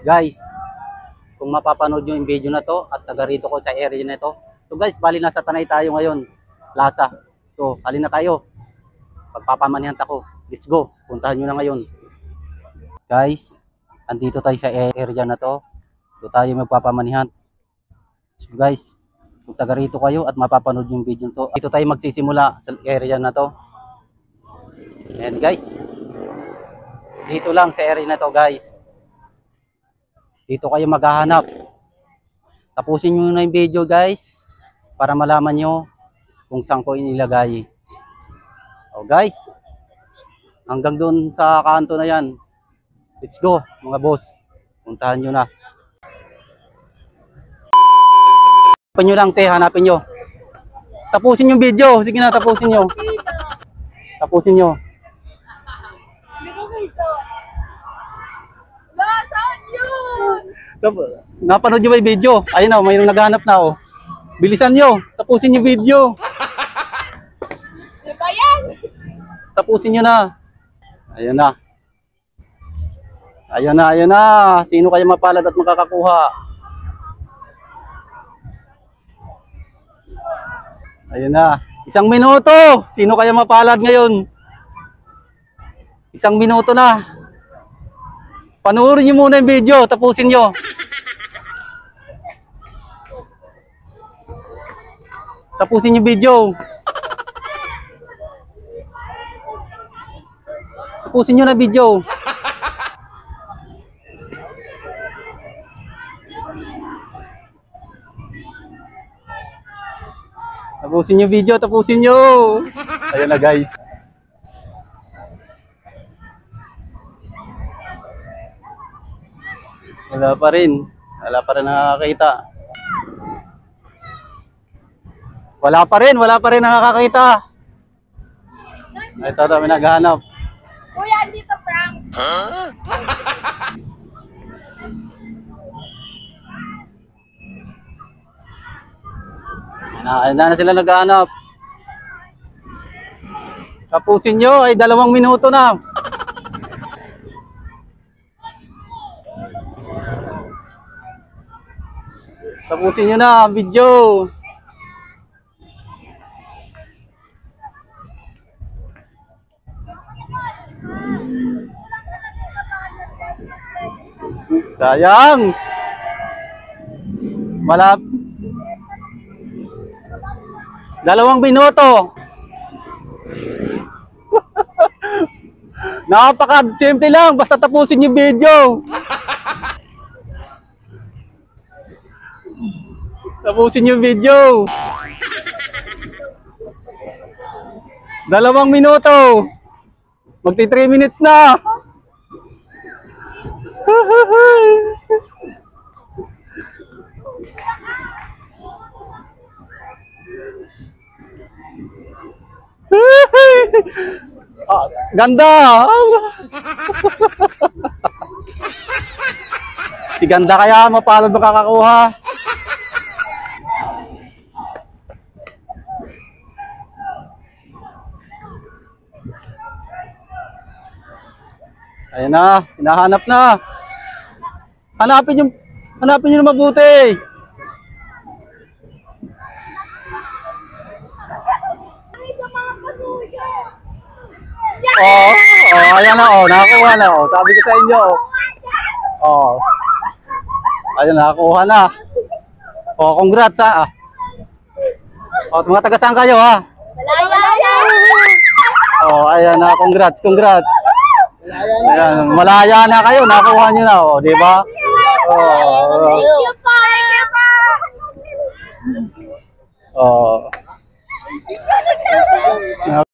Guys, kung mapapanood nyo yung video na to at taga rito ko sa area na to. So guys, bali nasa Tanay tayo ngayon, plaza. So, halina tayo. Pagpapamanihan ako. Let's go. Puntahan nyo na ngayon. Guys, andito tayo sa area na to. So, tayo magpapamanihan. So guys, kung taga rito kayo at mapapanood yung video to, dito tayo magsisimula sa area na to. And guys, dito lang sa area na to guys. Dito kayo maghahanap. Tapusin nyo na yung video guys para malaman nyo kung saan ko inilagay. O guys, hanggang doon sa kanto na yan. Let's go mga boss. Puntahan nyo na. Hanapin nyo lang te, hanapin nyo. Tapusin yung video. Sige na, tapusin nyo. Tapusin nyo. Napanood nyo ba yung video? Ayun na, mayroong naghanap na oh. Bilisan nyo, tapusin yung video. Diba yan? Tapusin nyo na. Ayun na. Ayun na, ayun na. Sino kayo mapalad at makakakuha? Ayun na. 1 minuto. Sino kaya mapalad ngayon? 1 minuto na. Panoorin nyo muna yung video. Tapusin nyo. Tapusin yung video. Tapusin nyo na video. Tapusin yung video. Tapusin nyo. Ayan na guys. Wala pa rin. Wala pa rin nakakita. Wala pa rin nakakita. Ito may naghahanap. Kuya, dito prank. Huh? Ayun na sila naghahanap. Tapusin nyo ay 2 minuto na. Tapusin nyo na ang video. Sayang. Malap. 2 minuto. Napaka-simple lang. Basta tapusin yung video. Tapusin yung video. 2 minuto. Magti 3 minutes na. Ah, ganda. Si ganda kaya mapalad makakakuha. Ayan na, hinahanap na. Hanapin nyo na mabuti. Ayan na, nakakuha na. Sabi ko sa inyo. Ayan, nakakuha na. Congrats ha. Mga taga saan kayo ha? Malaya. Ayan na, congrats. Ayan, malaya na kayo, nakuha nyo na, di ba? Thank you po.